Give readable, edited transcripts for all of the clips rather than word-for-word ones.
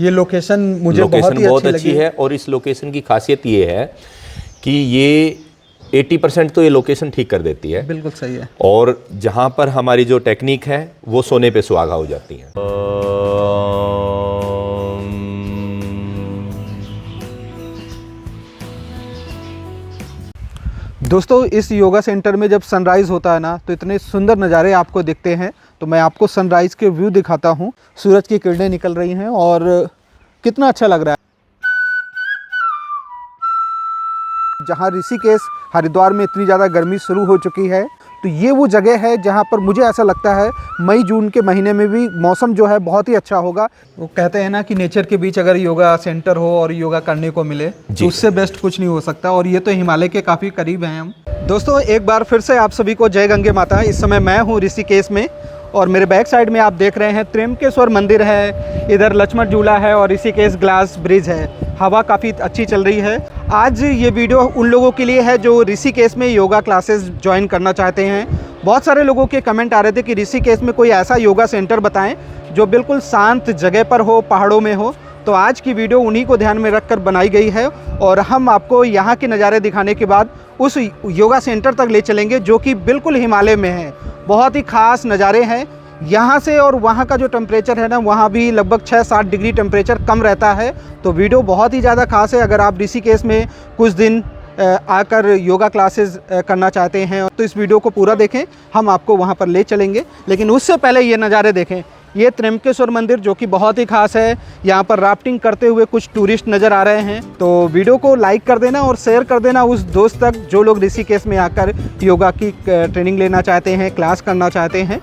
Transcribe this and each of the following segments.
ये लोकेशन मुझे बहुत अच्छी है। और इस लोकेशन की खासियत ये है कि ये 80% तो ये लोकेशन ठीक कर देती है। बिल्कुल सही है। और जहाँ पर हमारी जो टेक्निक है वो सोने पे सुहागा हो जाती है। दोस्तों इस योगा सेंटर में जब सनराइज़ होता है ना तो इतने सुंदर नज़ारे आपको दिखते हैं। तो मैं आपको सनराइज़ के व्यू दिखाता हूँ। सूरज की किरणें निकल रही हैं और कितना अच्छा लग रहा है। जहाँ ऋषिकेश हरिद्वार में इतनी ज़्यादा गर्मी शुरू हो चुकी है, तो ये वो जगह है जहाँ पर मुझे ऐसा लगता है मई जून के महीने में भी मौसम जो है बहुत ही अच्छा होगा। वो कहते हैं ना कि नेचर के बीच अगर योगा सेंटर हो और योगा करने को मिले तो उससे बेस्ट कुछ नहीं हो सकता। और ये तो हिमालय के काफ़ी करीब हैं हम। दोस्तों एक बार फिर से आप सभी को जय गंगे माता। इस समय मैं हूँ ऋषिकेश में और मेरे बैक साइड में आप देख रहे हैं त्र्यंबकेश्वर मंदिर है, इधर लक्ष्मण झूला है और ऋषिकेश ग्लास ब्रिज है। हवा काफ़ी अच्छी चल रही है। आज ये वीडियो उन लोगों के लिए है जो ऋषिकेश में योगा क्लासेस ज्वाइन करना चाहते हैं। बहुत सारे लोगों के कमेंट आ रहे थे कि ऋषिकेश में कोई ऐसा योगा सेंटर बताएं जो बिल्कुल शांत जगह पर हो, पहाड़ों में हो। तो आज की वीडियो उन्हीं को ध्यान में रखकर बनाई गई है और हम आपको यहाँ के नज़ारे दिखाने के बाद उस योगा सेंटर तक ले चलेंगे जो कि बिल्कुल हिमालय में है। बहुत ही ख़ास नज़ारे हैं यहाँ से। और वहाँ का जो टेम्परेचर है ना, वहाँ भी लगभग 6-7 डिग्री टेम्परेचर कम रहता है। तो वीडियो बहुत ही ज़्यादा खास है। अगर आप ऋषिकेश में कुछ दिन आकर योगा क्लासेस करना चाहते हैं तो इस वीडियो को पूरा देखें, हम आपको वहाँ पर ले चलेंगे। लेकिन उससे पहले ये नज़ारे देखें। ये त्र्यंबकेश्वर मंदिर जो कि बहुत ही खास है। यहाँ पर राफ्टिंग करते हुए कुछ टूरिस्ट नज़र आ रहे हैं। तो वीडियो को लाइक कर देना और शेयर कर देना उस दोस्त तक जो लोग ऋषिकेश में आकर योगा की ट्रेनिंग लेना चाहते हैं, क्लास करना चाहते हैं।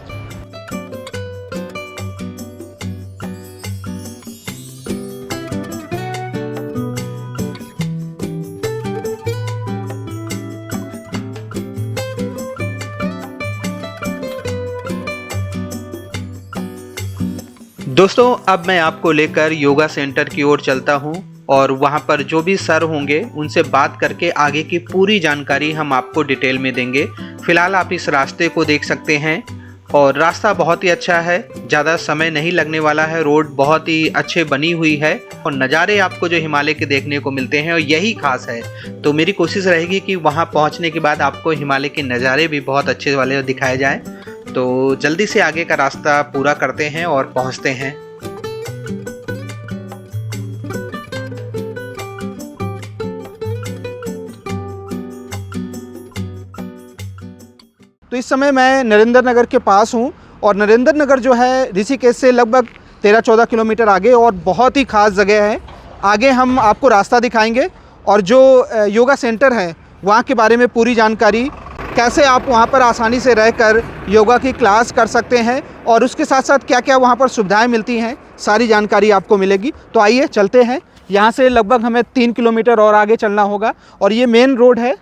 दोस्तों अब मैं आपको लेकर योगा सेंटर की ओर चलता हूं और वहां पर जो भी सर होंगे उनसे बात करके आगे की पूरी जानकारी हम आपको डिटेल में देंगे। फिलहाल आप इस रास्ते को देख सकते हैं और रास्ता बहुत ही अच्छा है, ज़्यादा समय नहीं लगने वाला है। रोड बहुत ही अच्छे बनी हुई है और नज़ारे आपको जो हिमालय के देखने को मिलते हैं और यही खास है। तो मेरी कोशिश रहेगी कि वहाँ पहुँचने के बाद आपको हिमालय के नज़ारे भी बहुत अच्छे वाले दिखाए जाएँ। तो जल्दी से आगे का रास्ता पूरा करते हैं और पहुंचते हैं। तो इस समय मैं नरेंद्र नगर के पास हूं और नरेंद्र नगर जो है ऋषिकेश से लगभग 13-14 किलोमीटर आगे और बहुत ही खास जगह है। आगे हम आपको रास्ता दिखाएंगे और जो योगा सेंटर है वहाँ के बारे में पूरी जानकारी, कैसे आप वहाँ पर आसानी से रहकर योगा की क्लास कर सकते हैं और उसके साथ साथ क्या क्या वहाँ पर सुविधाएं मिलती हैं, सारी जानकारी आपको मिलेगी। तो आइए चलते हैं। यहाँ से लगभग हमें 3 किलोमीटर और आगे चलना होगा और ये मेन रोड है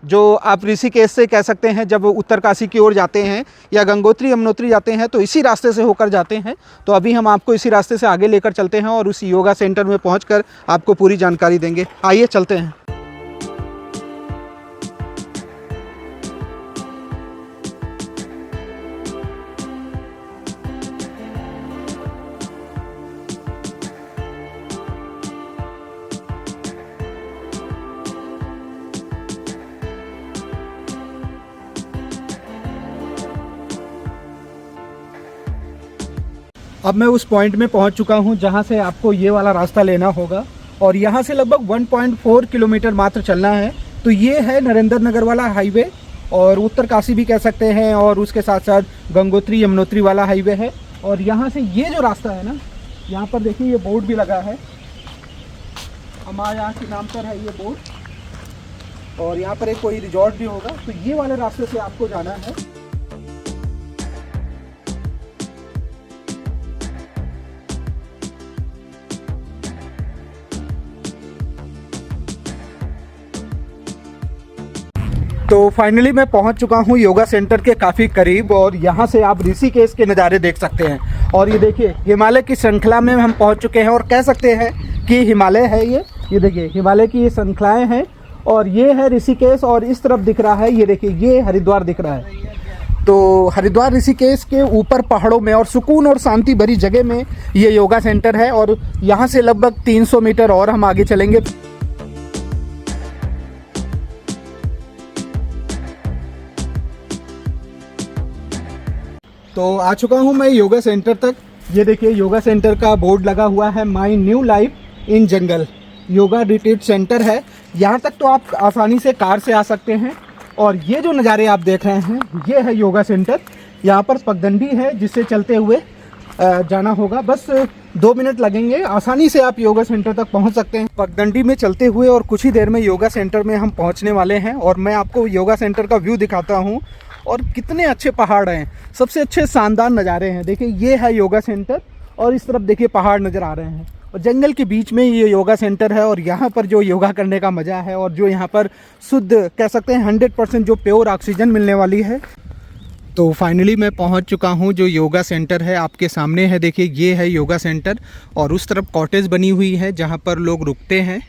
जो आप ऋषिकेश से कह सकते हैं। जब उत्तरकाशी की ओर जाते हैं या गंगोत्री यमुनोत्री जाते हैं तो इसी रास्ते से होकर जाते हैं। तो अभी हम आपको इसी रास्ते से आगे लेकर चलते हैं और उस योगा सेंटर में पहुँच आपको पूरी जानकारी देंगे। आइए चलते हैं। अब मैं उस पॉइंट में पहुंच चुका हूं जहां से आपको ये वाला रास्ता लेना होगा और यहां से लगभग 1.4 किलोमीटर मात्र चलना है। तो ये है नरेंद्र नगर वाला हाईवे और उत्तरकाशी भी कह सकते हैं और उसके साथ साथ गंगोत्री यमुनोत्री वाला हाईवे है। और यहां से ये जो रास्ता है ना, यहाँ पर देखिए ये बोर्ड भी लगा है, हमारा के नाम पर है ये बोर्ड और यहाँ पर एक कोई रिजॉर्ट भी होगा। तो ये वाले रास्ते से आपको जाना है। तो फाइनली मैं पहुंच चुका हूं योगा सेंटर के काफ़ी करीब और यहां से आप ऋषिकेश के नज़ारे देख सकते हैं। और ये देखिए हिमालय की श्रृंखला में हम पहुंच चुके हैं और कह सकते हैं कि हिमालय है ये देखिए हिमालय की ये श्रृंखलाएँ हैं और ये है ऋषिकेश और इस तरफ दिख रहा है, ये देखिए ये हरिद्वार दिख रहा है। तो हरिद्वार ऋषिकेश के ऊपर पहाड़ों में और सुकून और शांति भरी जगह में ये योगा सेंटर है और यहाँ से लगभग 300 मीटर और हम आगे चलेंगे। तो आ चुका हूँ मैं योगा सेंटर तक। ये देखिए योगा सेंटर का बोर्ड लगा हुआ है, my new life in jungle yoga retreat centre है। यहाँ तक तो आप आसानी से कार से आ सकते हैं। और ये जो नज़ारे आप देख रहे हैं ये है योगा सेंटर। यहाँ पर पगडंडी है जिससे चलते हुए जाना होगा। बस 2 मिनट लगेंगे, आसानी से आप योगा सेंटर तक पहुँच सकते हैं पगडंडी में चलते हुए। और कुछ ही देर में योगा सेंटर में हम पहुँचने वाले हैं और मैं आपको योगा सेंटर का व्यू दिखाता हूँ। और कितने अच्छे पहाड़ हैं, सबसे अच्छे शानदार नज़ारे हैं। देखिए ये है योगा सेंटर और इस तरफ देखिए पहाड़ नज़र आ रहे हैं और जंगल के बीच में ये योगा सेंटर है। और यहाँ पर जो योगा करने का मज़ा है और जो यहाँ पर शुद्ध कह सकते हैं 100% जो प्योर ऑक्सीजन मिलने वाली है। तो फाइनली मैं पहुँच चुका हूँ। जो योगा सेंटर है आपके सामने है, देखिए ये है योगा सेंटर। और उस तरफ कॉटेज बनी हुई है जहाँ पर लोग रुकते हैं।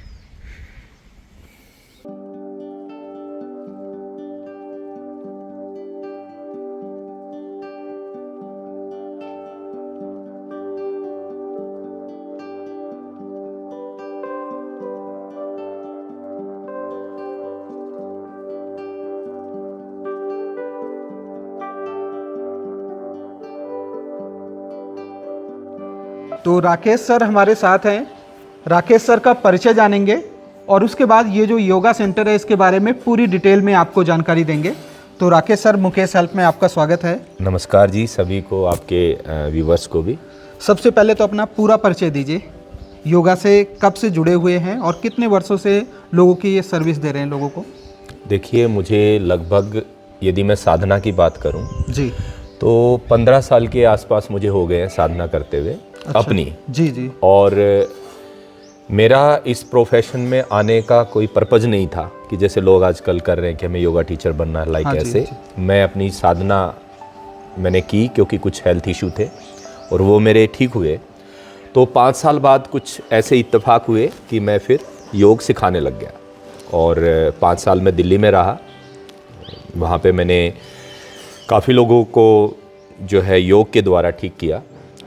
तो राकेश सर हमारे साथ हैं। राकेश सर का परिचय जानेंगे और उसके बाद ये जो योगा सेंटर है इसके बारे में पूरी डिटेल में आपको जानकारी देंगे। तो राकेश सर, मुकेश हेल्प में आपका स्वागत है। नमस्कार जी सभी को, आपके व्यूवर्स को भी। सबसे पहले तो अपना पूरा परिचय दीजिए। योगा से कब से जुड़े हुए हैं और कितने वर्षों से लोगों की ये सर्विस दे रहे हैं लोगों को? देखिए मुझे लगभग, यदि मैं साधना की बात करूं जी, तो 15 साल के आसपास मुझे हो गए हैं साधना करते हुए। अच्छा, अपनी जी। और मेरा इस प्रोफेशन में आने का कोई पर्पज़ नहीं था कि जैसे लोग आजकल कर रहे हैं कि हमें योगा टीचर बनना है, हाँ, ऐसे जी। मैं अपनी साधना मैंने की क्योंकि कुछ हेल्थ इशू थे और वो मेरे ठीक हुए। तो 5 साल बाद कुछ ऐसे इत्तेफाक हुए कि मैं फिर योग सिखाने लग गया और 5 साल में दिल्ली में रहा। वहाँ पे मैंने काफ़ी लोगों को जो है योग के द्वारा ठीक किया।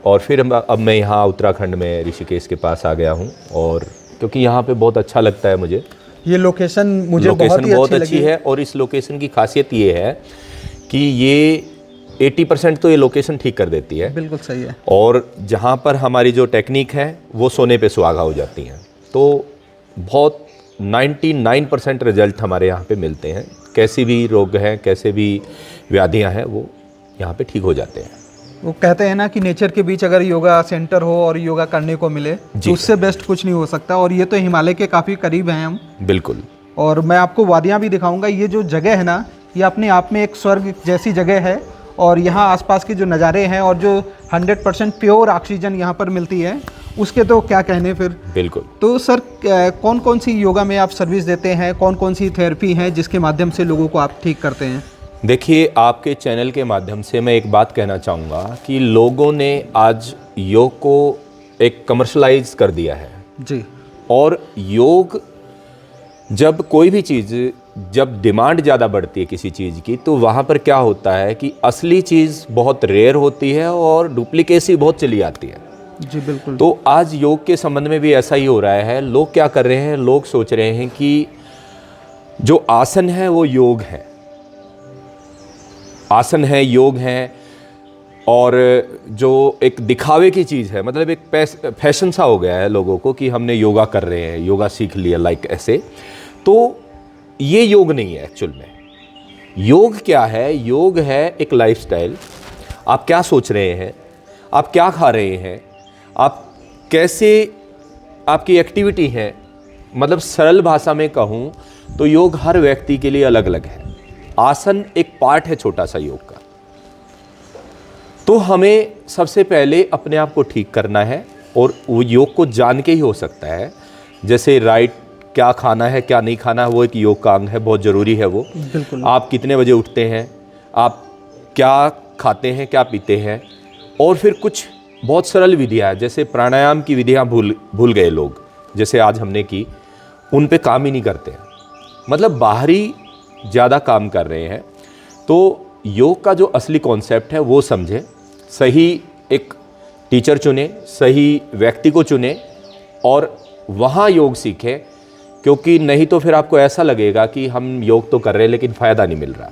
और फिर अब मैं यहाँ उत्तराखंड में ऋषिकेश के पास आ गया हूँ और क्योंकि यहाँ पे बहुत अच्छा लगता है मुझे। ये लोकेशन मुझे लोकेशन बहुत अच्छी है और इस लोकेशन की खासियत ये है कि ये 80% तो ये लोकेशन ठीक कर देती है। बिल्कुल सही है। और जहाँ पर हमारी जो टेक्निक है वो सोने पे सुहागा हो जाती हैं। तो बहुत 99% रिजल्ट हमारे यहाँ पे मिलते हैं। कैसी भी रोग हैं, कैसे भी व्याधियाँ हैं, वो यहाँ पे ठीक हो जाते हैं। वो कहते हैं ना कि नेचर के बीच अगर योगा सेंटर हो और योगा करने को मिले तो उससे बेस्ट कुछ नहीं हो सकता। और ये तो हिमालय के काफ़ी करीब हैं हम। बिल्कुल। और मैं आपको वादियाँ भी दिखाऊंगा। ये जो जगह है ना, ये अपने आप में एक स्वर्ग जैसी जगह है। और यहाँ आसपास के जो नज़ारे हैं और जो 100% प्योर ऑक्सीजन यहाँ पर मिलती है, उसके तो क्या कहने फिर। बिल्कुल। तो सर कौन कौन सी योगा में आप सर्विस देते हैं, कौन कौन सी थेरेपी हैं जिसके माध्यम से लोगों को आप ठीक करते हैं? देखिए, आपके चैनल के माध्यम से मैं एक बात कहना चाहूँगा कि लोगों ने आज योग को एक कमर्शलाइज कर दिया है जी। और योग, जब कोई भी चीज़, जब डिमांड ज़्यादा बढ़ती है किसी चीज़ की, तो वहाँ पर क्या होता है कि असली चीज़ बहुत रेयर होती है और डुप्लीकेसी बहुत चली आती है। जी बिल्कुल। तो आज योग के संबंध में भी ऐसा ही हो रहा है। लोग क्या कर रहे हैं, लोग सोच रहे हैं कि जो आसन है वो योग है, आसन है, योग है। और जो एक दिखावे की चीज़ है, मतलब एक फैशन सा हो गया है लोगों को कि हमने योगा कर रहे हैं, योगा सीख लिया, लाइक ऐसे। तो ये योग नहीं है एक्चुअल में। योग क्या है? योग है एक लाइफस्टाइल। आप क्या सोच रहे हैं, आप क्या खा रहे हैं, आप कैसे, आपकी एक्टिविटी है। मतलब सरल भाषा में कहूँ तो योग हर व्यक्ति के लिए अलग अलग है। आसन एक पार्ट है छोटा सा योग का। तो हमें सबसे पहले अपने आप को ठीक करना है और वो योग को जान के ही हो सकता है। जैसे राइट क्या खाना है, क्या नहीं खाना है, वो एक योग का अंग है, बहुत ज़रूरी है वो। बिल्कुल। आप कितने बजे उठते हैं, आप क्या खाते हैं, क्या पीते हैं। और फिर कुछ बहुत सरल विधियाँ हैं, जैसे प्राणायाम की विधियाँ भूल गए लोग, जैसे आज हमने की, उन पे काम ही नहीं करते हैं। मतलब बाहरी ज़्यादा काम कर रहे हैं। तो योग का जो असली कॉन्सेप्ट है वो समझें, सही एक टीचर चुने, सही व्यक्ति को चुने और वहाँ योग सीखें, क्योंकि नहीं तो फिर आपको ऐसा लगेगा कि हम योग तो कर रहे हैं लेकिन फ़ायदा नहीं मिल रहा।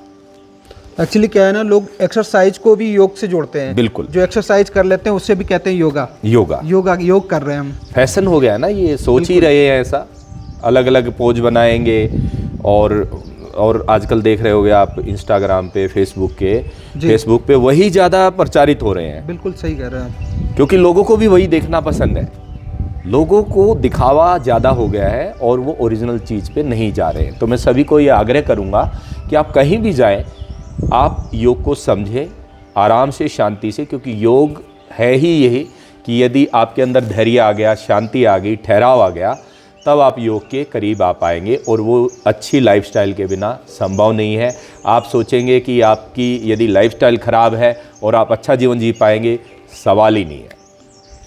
एक्चुअली क्या है ना, लोग एक्सरसाइज को भी योग से जोड़ते हैं। बिल्कुल। जो एक्सरसाइज कर लेते हैं उससे भी कहते हैं योगा। योग कर रहे हैं हम। फैशन हो गया ना, ये सोच ही रहे हैं ऐसा, अलग अलग पोज बनाएंगे। और आजकल देख रहे होगे आप इंस्टाग्राम पे, फेसबुक पे वही ज़्यादा प्रचारित हो रहे हैं। बिल्कुल सही कह रहे हैं, क्योंकि लोगों को भी वही देखना पसंद है। लोगों को दिखावा ज़्यादा हो गया है और वो ओरिजिनल चीज़ पे नहीं जा रहे हैं। तो मैं सभी को ये आग्रह करूँगा कि आप कहीं भी जाएं, आप योग को समझें आराम से, शांति से, क्योंकि योग है ही यही कि यदि आपके अंदर धैर्य आ गया, शांति आ गई, ठहराव आ गया, तब आप योग के करीब आ पाएंगे। और वो अच्छी लाइफस्टाइल के बिना संभव नहीं है। आप सोचेंगे कि आपकी यदि लाइफस्टाइल ख़राब है और आप अच्छा जीवन जी पाएंगे, सवाल ही नहीं है।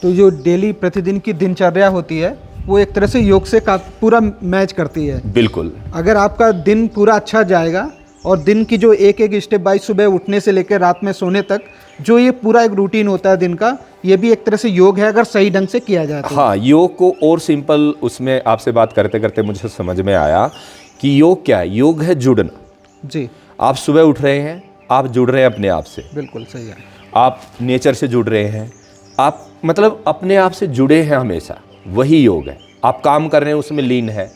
तो जो डेली प्रतिदिन की दिनचर्या होती है वो एक तरह से योग से पूरा मैच करती है। बिल्कुल। अगर आपका दिन पूरा अच्छा जाएगा और दिन की जो एक एक स्टेप बाय सुबह उठने से लेकर रात में सोने तक जो ये पूरा एक रूटीन होता है दिन का, ये भी एक तरह से योग है अगर सही ढंग से किया जाए तो। हाँ, योग को और सिंपल, उसमें आपसे बात करते करते मुझे समझ में आया कि योग क्या है। योग है जुड़ना। जी। आप सुबह उठ रहे हैं, आप जुड़ रहे हैं अपने आप से। बिल्कुल सही है। आप नेचर से जुड़ रहे हैं, आप मतलब अपने आप से जुड़े हैं हमेशा, वही योग है। आप काम कर रहे हैं, उसमें लीन है।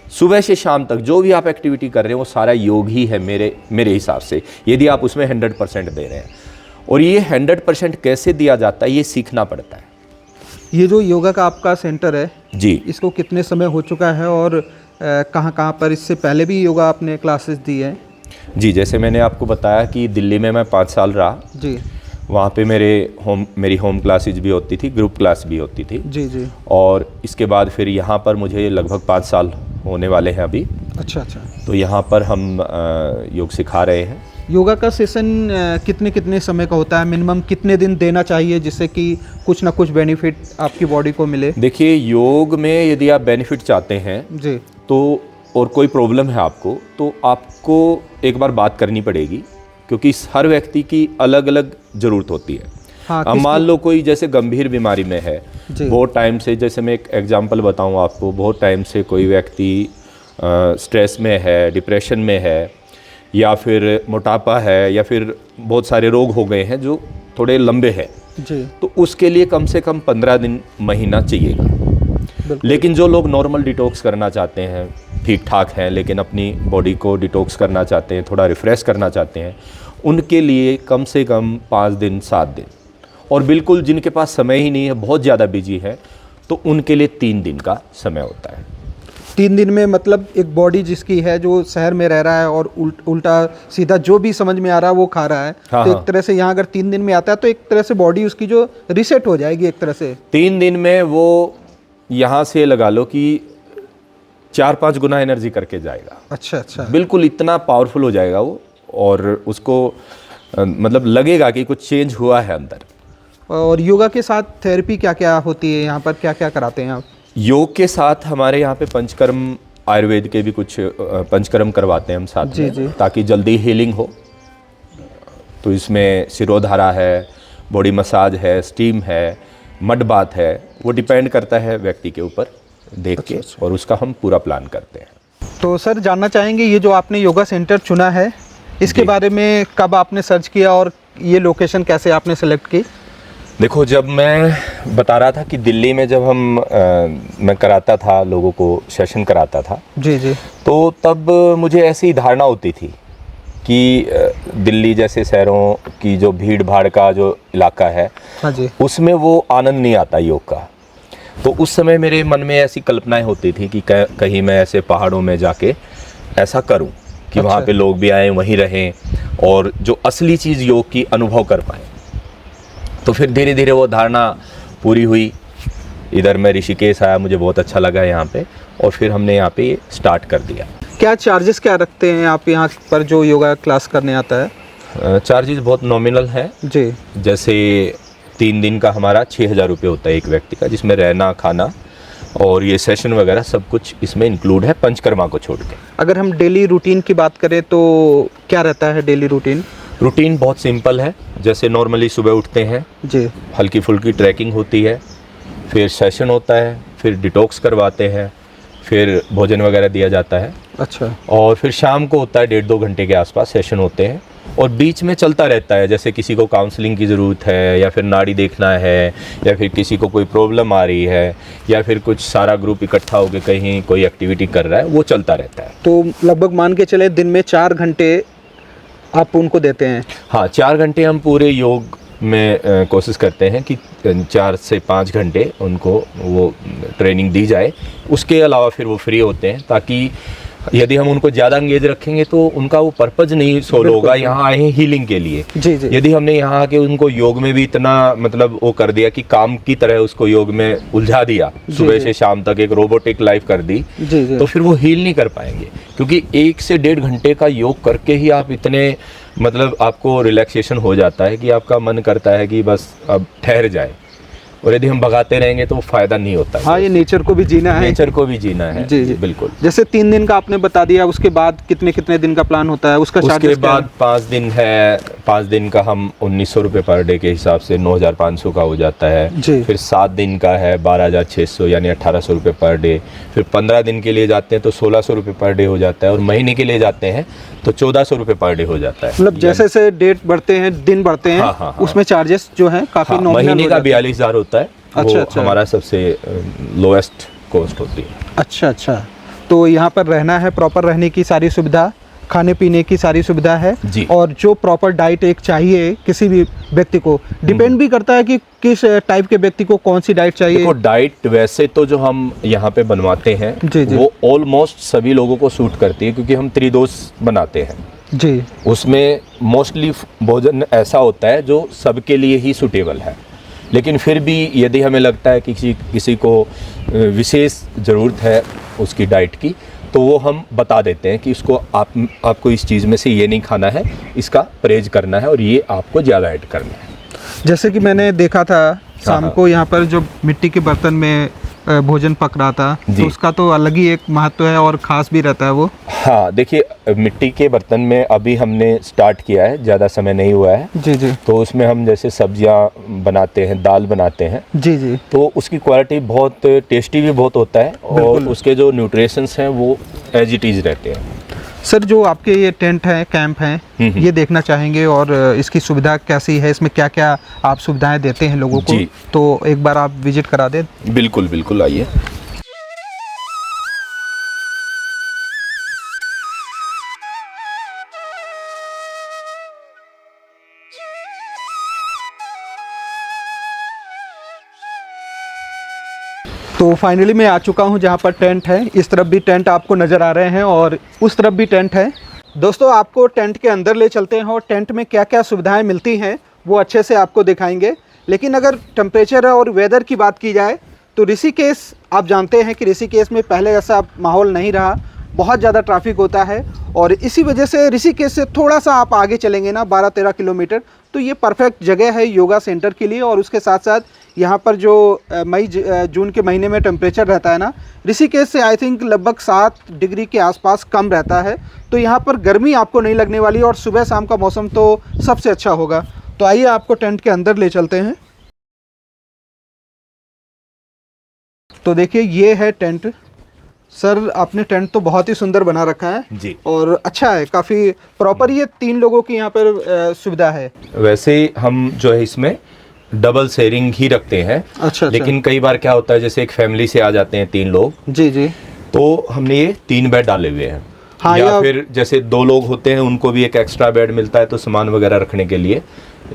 सुबह से शाम तक जो भी आप एक्टिविटी कर रहे हैं वो सारा योग ही है मेरे हिसाब से, यदि आप उसमें 100% दे रहे हैं। और ये 100% कैसे दिया जाता है, ये सीखना पड़ता है। ये जो योगा का आपका सेंटर है जी, इसको कितने समय हो चुका है और कहाँ पर इससे पहले भी योगा आपने क्लासेस दी है? जी, जैसे मैंने आपको बताया कि दिल्ली में मैं 5 साल रहा। जी। वहाँ पे मेरी होम क्लासेज भी होती थी, ग्रुप क्लास भी होती थी। जी जी। और इसके बाद फिर यहाँ पर मुझे लगभग 5 साल होने वाले हैं अभी। अच्छा अच्छा। तो यहाँ पर हम योग सिखा रहे हैं। योगा का सेशन कितने समय का होता है? मिनिमम कितने दिन देना चाहिए जिससे कि कुछ ना कुछ बेनिफिट आपकी बॉडी को मिले? देखिए, योग में यदि आप बेनिफिट चाहते हैं जी, तो, और कोई प्रॉब्लम है आपको, तो आपको एक बार बात करनी पड़ेगी, क्योंकि हर व्यक्ति की अलग अलग ज़रूरत होती है। हाँ, अब मान लो कोई जैसे गंभीर बीमारी में है, बहुत टाइम से, जैसे मैं एक एग्जांपल बताऊं आपको, बहुत टाइम से कोई व्यक्ति स्ट्रेस में है, डिप्रेशन में है, या फिर मोटापा है, या फिर बहुत सारे रोग हो गए हैं जो थोड़े लंबे हैं जी, तो उसके लिए कम से कम 15 दिन, महीना चाहिएगा। लेकिन जो लोग नॉर्मल डिटॉक्स करना चाहते हैं, ठीक ठाक हैं, लेकिन अपनी बॉडी को डिटॉक्स करना चाहते हैं, थोड़ा रिफ़्रेश करना चाहते हैं, उनके लिए कम से कम 5 दिन 7 दिन। और बिल्कुल जिनके पास समय ही नहीं है, बहुत ज़्यादा बिजी है, तो उनके लिए 3 दिन का समय होता है। 3 दिन में मतलब एक बॉडी जिसकी है जो शहर में रह रहा है और उल्टा सीधा जो भी समझ में आ रहा है वो खा रहा है, हाँ, तो एक तरह से यहाँ अगर 3 दिन में आता है तो एक तरह से बॉडी उसकी जो रिसेट हो जाएगी एक तरह से। 3 दिन में वो यहाँ से लगा लो कि 4-5 गुना एनर्जी करके जाएगा। अच्छा अच्छा। बिल्कुल इतना पावरफुल हो जाएगा वो, और उसको मतलब लगेगा कि कुछ चेंज हुआ है अंदर। और योगा के साथ थेरेपी क्या क्या होती है यहाँ पर, क्या क्या कराते हैं आप? योग के साथ हमारे यहाँ पे पंचकर्म, आयुर्वेद के भी कुछ पंचकर्म करवाते हैं हम साथ जी, में, जी। ताकि जल्दी हीलिंग हो। तो इसमें सिरोधारा है, बॉडी मसाज है, स्टीम है, मड बाथ है, वो डिपेंड करता है व्यक्ति के ऊपर देख के, और उसका हम पूरा प्लान करते हैं। तो सर जानना चाहेंगे, ये जो आपने योगा सेंटर चुना है इसके जी। बारे में कब आपने सर्च किया और ये लोकेशन कैसे आपने सेलेक्ट की? देखो, जब मैं बता रहा था कि दिल्ली में जब मैं कराता था, लोगों को सेशन कराता था, जी जी, तो तब मुझे ऐसी धारणा होती थी कि दिल्ली जैसे शहरों की जो भीड़ भाड़ का जो इलाका है, हाँ जी, उसमें वो आनंद नहीं आता योग का। तो उस समय मेरे मन में ऐसी कल्पनाएं होती थी कि कहीं मैं ऐसे पहाड़ों में जाके ऐसा करूं कि वहाँ पे लोग भी आएँ, वहीं रहें, और जो असली चीज़ योग की अनुभव कर पाएँ। तो फिर धीरे धीरे वो धारणा पूरी हुई। इधर मैं ऋषिकेश आया, मुझे बहुत अच्छा लगा यहाँ पे, और फिर हमने यहाँ पे स्टार्ट कर दिया। क्या चार्जेस क्या रखते हैं आप यहाँ पर जो योगा क्लास करने आता है? चार्जेस बहुत नॉमिनल है जी। जैसे 3 दिन का हमारा 6,000 रुपये होता है एक व्यक्ति का, जिसमें रहना, खाना और ये सेशन वगैरह सब कुछ इसमें इंक्लूड है, पंचकर्मा को छोड़ के। अगर हम डेली रूटीन की बात करें तो क्या रहता है डेली रूटीन? रूटीन बहुत सिंपल है, जैसे नॉर्मली सुबह उठते हैं, जी हल्की फुल्की ट्रैकिंग होती है, फिर सेशन होता है, फिर डिटॉक्स करवाते हैं, फिर भोजन वगैरह दिया जाता है, अच्छा और फिर शाम को होता है 1.5-2 घंटे के आसपास सेशन होते हैं। और बीच में चलता रहता है, जैसे किसी को काउंसलिंग की ज़रूरत है, या फिर नाड़ी देखना है, या फिर किसी को कोई प्रॉब्लम आ रही है, या फिर कुछ सारा ग्रुप इकट्ठा होकर कहीं कोई एक्टिविटी कर रहा है, वो चलता रहता है। तो लगभग मान के चले दिन में 4 घंटे आप उनको देते हैं। हाँ, 4 घंटे हम पूरे योग में कोशिश करते हैं कि 4 से 5 घंटे उनको वो ट्रेनिंग दी जाए। उसके अलावा फिर वो फ्री होते हैं, ताकि यदि हम उनको ज़्यादा एंगेज रखेंगे तो उनका वो पर्पज़ नहीं सोल्व होगा। यहाँ आए हैं हीलिंग के लिए। जी जी। यदि हमने यहाँ आके उनको योग में भी इतना मतलब वो कर दिया कि काम की तरह उसको योग में उलझा दिया, सुबह से शाम तक एक रोबोटिक लाइफ कर दी, जी। तो फिर वो हील नहीं कर पाएंगे। क्योंकि 1 से 1.5 घंटे का योग करके ही आप इतने मतलब आपको रिलैक्सेशन हो जाता है कि आपका मन करता है कि बस अब ठहर जाए। और यदि हम भगाते रहेंगे तो फायदा नहीं होता है। हाँ, ये नेचर को भी जीना है। नेचर को भी जीना है। जी जी बिल्कुल। जैसे 3 दिन का आपने बता दिया, उसके बाद कितने दिन का प्लान होता है, उसका उसके चार्जेस क्या बाद 5 दिन है। 5 दिन का हम 1900 रुपये पर डे के हिसाब से 9500 का हो जाता है जी। फिर 7 दिन का है 12600 यानी 1800 रुपये पर डे। फिर 15 दिन के लिए जाते हैं तो 1600 रुपये पर डे हो जाता है, और महीने के लिए जाते हैं तो 1400 रुपये पर डे हो जाता है। मतलब जैसे जैसे डेट बढ़ते हैं, दिन बढ़ते हैं, हाँ। उसमें चार्जेस जो है काफी हाँ, नॉमिनल महीने हो का जाते हैं। 42,000 होता है। अच्छा, वो अच्छा। हमारा सबसे लोएस्ट कॉस्ट होती है। अच्छा। तो यहाँ पर रहना है, प्रॉपर रहने की सारी सुविधा, खाने पीने की सारी सुविधा है जी। और जो प्रॉपर डाइट एक चाहिए किसी भी व्यक्ति को, डिपेंड भी करता है कि किस टाइप के व्यक्ति को कौन सी डाइट चाहिए। देखो, डाइट वैसे तो जो हम यहाँ पे बनवाते हैं जी, जी। वो ऑलमोस्ट सभी लोगों को सूट करती है, क्योंकि हम त्रिदोष बनाते हैं। जी उसमें मोस्टली भोजन ऐसा होता है जो सबके लिए ही सूटेबल है। लेकिन फिर भी यदि हमें लगता है कि किसी को विशेष ज़रूरत है उसकी डाइट की, तो वो हम बता देते हैं कि इसको आपको इस चीज़ में से ये नहीं खाना है, इसका परहेज करना है, और ये आपको ज़्यादा ऐड करना है। जैसे कि मैंने देखा था शाम को यहाँ पर जो मिट्टी के बर्तन में भोजन पक रहा था, जी। तो उसका तो अलग ही एक महत्व है और ख़ास भी रहता है वो। हाँ, देखिए, मिट्टी के बर्तन में अभी हमने स्टार्ट किया है, ज़्यादा समय नहीं हुआ है। जी जी। तो उसमें हम जैसे सब्जियां बनाते हैं, दाल बनाते हैं, जी जी। तो उसकी क्वालिटी बहुत टेस्टी भी बहुत होता है, और उसके जो न्यूट्रिशंस हैं वो एज इट इज़ रहते हैं। सर, जो आपके ये टेंट है, कैंप है, ये देखना चाहेंगे और इसकी सुविधा कैसी है, इसमें क्या क्या आप सुविधाएं देते हैं लोगों को, जी। तो एक बार आप विजिट करा दें। बिल्कुल बिल्कुल, आइए। तो फाइनली मैं आ चुका हूं जहां पर टेंट है। इस तरफ भी टेंट आपको नज़र आ रहे हैं और उस तरफ भी टेंट है। दोस्तों, आपको टेंट के अंदर ले चलते हैं और टेंट में क्या क्या सुविधाएं मिलती हैं वो अच्छे से आपको दिखाएंगे। लेकिन अगर टेम्परेचर और वेदर की बात की जाए तो ऋषिकेश, आप जानते हैं कि ऋषिकेश में पहले ऐसा माहौल नहीं रहा, बहुत ज़्यादा ट्रैफिक होता है, और इसी वजह से ऋषिकेश से थोड़ा सा आप आगे चलेंगे ना 12-13 किलोमीटर, तो ये परफेक्ट जगह है योगा सेंटर के लिए। और उसके साथ साथ यहाँ पर जो मई जून के महीने में टेम्परेचर रहता है ना, ऋषिकेश से आई थिंक लगभग 7 डिग्री के आसपास कम रहता है, तो यहाँ पर गर्मी आपको नहीं लगने वाली, और सुबह शाम का मौसम तो सबसे अच्छा होगा। तो आइए आपको टेंट के अंदर ले चलते हैं। तो देखिए, ये है टेंट। सर, आपने टेंट तो बहुत ही सुंदर बना रखा है जी, और अच्छा है, काफ़ी प्रॉपर। ये 3 लोगों की यहाँ पर सुविधा है। वैसे हम जो है इसमें डबल शेयरिंग ही रखते हैं। अच्छा। लेकिन कई बार क्या होता है, जैसे एक फैमिली से आ जाते हैं 3 लोग, जी जी। तो हमने ये 3 बेड डाले हुए हैं। हाँ, या फिर जैसे 2 लोग होते हैं, उनको भी एक एक्स्ट्रा बेड मिलता है, तो सामान वगैरह रखने के लिए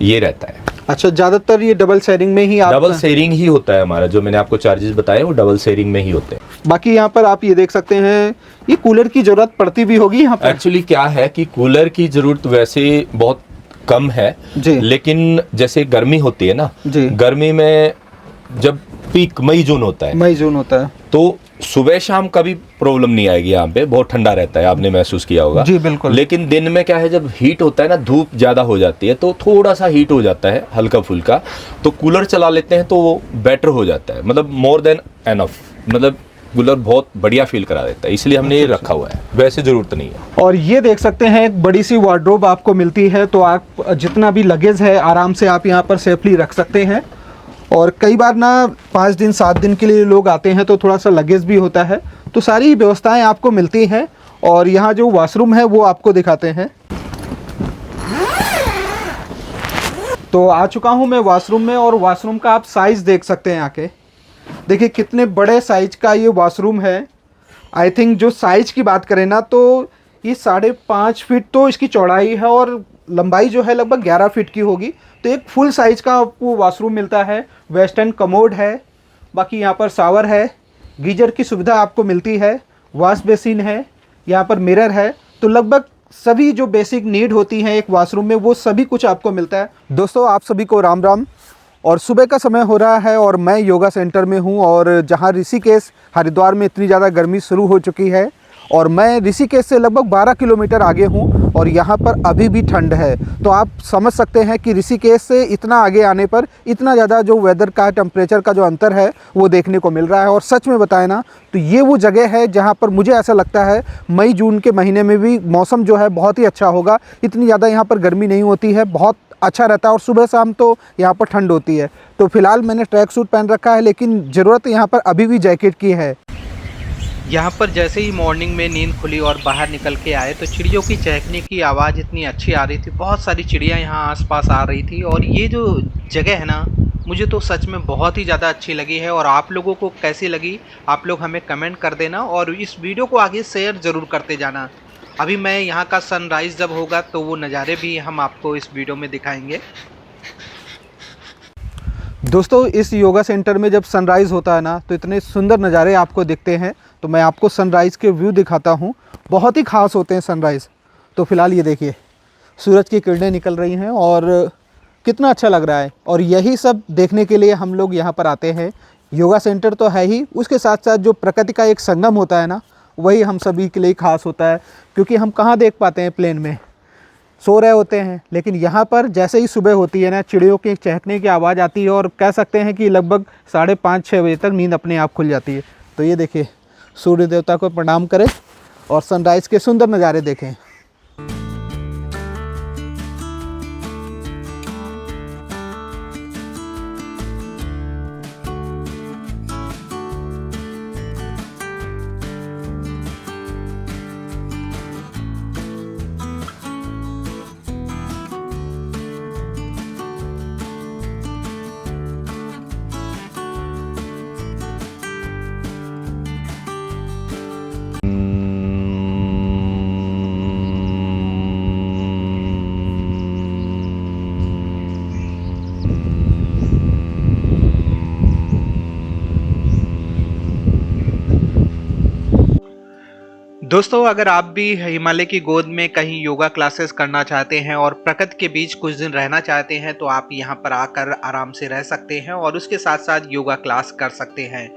ये रहता है। अच्छा, ज़्यादातर ये डबल शेयरिंग में ही आप डबल शेयरिंग ही होता है हमारा। जो मैंने आपको चार्जेस बताए वो डबल शेयरिंग में ही होते हैं। बाकी यहाँ पर आप ये देख सकते हैं, ये कूलर की ज़रूरत पड़ती भी होगी यहाँ पर। एक्चुअली क्या है कि कूलर की ज़रूरत वैसे बहुत कम है जी। लेकिन जैसे गर्मी होती है ना जी। गर्मी में जब पीक मई जून होता है, मई जून होता है, तो सुबह शाम का भी प्रॉब्लम नहीं आएगी। यहाँ पे बहुत ठंडा रहता है, आपने महसूस किया होगा। जी बिल्कुल। लेकिन दिन में क्या है, जब हीट होता है ना, धूप ज़्यादा हो जाती है, तो थोड़ा सा हीट हो जाता है हल्का फुल्का, तो कूलर चला लेते हैं तो वो बेटर हो जाता है, मतलब मोर देन एनफ, मतलब कूलर बहुत बढ़िया फील करा देता है, इसलिए हमने ये रखा हुआ है, वैसे ज़रूरत नहीं है। और ये देख सकते हैं एक बड़ी सी वार्डरोब आपको मिलती है, तो आप जितना भी लगेज है आराम से आप यहाँ पर सेफली रख सकते हैं। और कई बार ना 5 दिन 7 दिन के लिए लोग आते हैं तो थोड़ा सा लगेज भी होता है, तो सारी व्यवस्थाएं आपको मिलती हैं। और यहाँ जो वॉशरूम है वो आपको दिखाते हैं। तो आ चुका हूँ मैं वॉशरूम में, और वॉशरूम का आप साइज़ देख सकते हैं आके। देखिए कितने बड़े साइज का ये वॉशरूम है। आई थिंक जो साइज की बात करें ना तो ये 5.5 फीट तो इसकी चौड़ाई है, और लंबाई जो है लगभग 11 फीट की होगी। तो एक फुल साइज का आपको वॉशरूम मिलता है। वेस्टर्न कमोड है, बाकी यहाँ पर शावर है, गीजर की सुविधा आपको मिलती है, वॉश बेसिन है, यहाँ पर मिरर है। तो लगभग सभी जो बेसिक नीड होती हैं एक वॉशरूम में वो सभी कुछ आपको मिलता है। दोस्तों आप सभी को राम राम। और सुबह का समय हो रहा है और मैं योगा सेंटर में हूँ, और जहाँ ऋषिकेश हरिद्वार में इतनी ज़्यादा गर्मी शुरू हो चुकी है, और मैं ऋषिकेश से लगभग 12 किलोमीटर आगे हूँ, और यहाँ पर अभी भी ठंड है। तो आप समझ सकते हैं कि ऋषिकेश से इतना आगे आने पर इतना ज़्यादा जो वेदर का टेम्परेचर का जो अंतर है वो देखने को मिल रहा है। और सच में बताएं ना तो ये वो जगह है जहाँ पर मुझे ऐसा लगता है मई जून के महीने में भी मौसम जो है बहुत ही अच्छा होगा। इतनी ज़्यादा यहाँ पर गर्मी नहीं होती है, बहुत अच्छा रहता है, और सुबह शाम तो यहाँ पर ठंड होती है। तो फिलहाल मैंने ट्रैक सूट पहन रखा है, लेकिन ज़रूरत यहाँ पर अभी भी जैकेट की है। यहाँ पर जैसे ही मॉर्निंग में नींद खुली और बाहर निकल के आए तो चिड़ियों की चहकने की आवाज़ इतनी अच्छी आ रही थी, बहुत सारी चिड़ियाँ यहाँ आसपास आ रही थी। और ये जो जगह है ना मुझे तो सच में बहुत ही ज़्यादा अच्छी लगी है। और आप लोगों को कैसी लगी आप लोग हमें कमेंट कर देना, और इस वीडियो को आगे शेयर ज़रूर करते जाना। अभी मैं यहाँ का सनराइज़ जब होगा तो वो नज़ारे भी हम आपको इस वीडियो में दिखाएंगे। दोस्तों इस योगा सेंटर में जब सनराइज़ होता है ना तो इतने सुंदर नज़ारे आपको दिखते हैं। तो मैं आपको सनराइज़ के व्यू दिखाता हूँ, बहुत ही ख़ास होते हैं सनराइज़। तो फ़िलहाल ये देखिए सूरज की किरणें निकल रही हैं और कितना अच्छा लग रहा है। और यही सब देखने के लिए हम लोग यहाँ पर आते हैं। योगा सेंटर तो है ही, उसके साथ साथ जो प्रकृति का एक संगम होता है ना वही हम सभी के लिए ख़ास होता है, क्योंकि हम कहाँ देख पाते हैं, प्लेन में सो रहे होते हैं। लेकिन यहाँ पर जैसे ही सुबह होती है ना चिड़ियों के चहकने की आवाज़ आती है, और कह सकते हैं कि लगभग 5:30-6 बजे तक नींद अपने आप खुल जाती है। तो ये देखिए सूर्य देवता को प्रणाम करें और सनराइज़ के सुंदर नज़ारे देखें। दोस्तों अगर आप भी हिमालय की गोद में कहीं योगा क्लासेस करना चाहते हैं और प्रकृति के बीच कुछ दिन रहना चाहते हैं तो आप यहाँ पर आकर आराम से रह सकते हैं और उसके साथ साथ योगा क्लास कर सकते हैं।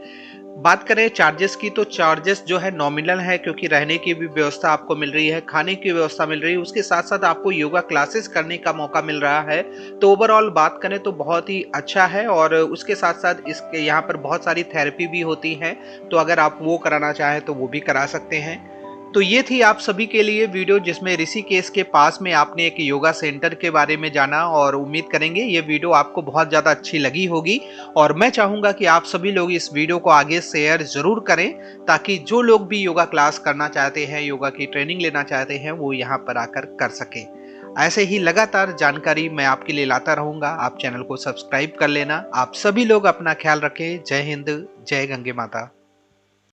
बात करें चार्जेस की तो चार्जेस जो है नॉमिनल है, क्योंकि रहने की भी व्यवस्था आपको मिल रही है, खाने की व्यवस्था मिल रही है, उसके साथ साथ आपको योगा क्लासेस करने का मौका मिल रहा है। तो ओवरऑल बात करें तो बहुत ही अच्छा है। और उसके साथ साथ इसके यहाँ पर बहुत सारी थेरेपी भी होती हैं, तो अगर आप वो कराना चाहें तो वो भी करा सकते हैं। तो ये थी आप सभी के लिए वीडियो जिसमें ऋषिकेश के पास में आपने एक योगा सेंटर के बारे में जाना, और उम्मीद करेंगे ये वीडियो आपको बहुत ज़्यादा अच्छी लगी होगी। और मैं चाहूँगा कि आप सभी लोग इस वीडियो को आगे शेयर ज़रूर करें, ताकि जो लोग भी योगा क्लास करना चाहते हैं, योगा की ट्रेनिंग लेना चाहते हैं, वो यहाँ पर आकर कर सकें। ऐसे ही लगातार जानकारी मैं आपके लिए लाता रहूँगा। आप चैनल को सब्सक्राइब कर लेना। आप सभी लोग अपना ख्याल रखें। जय हिंद, जय गंगे माता।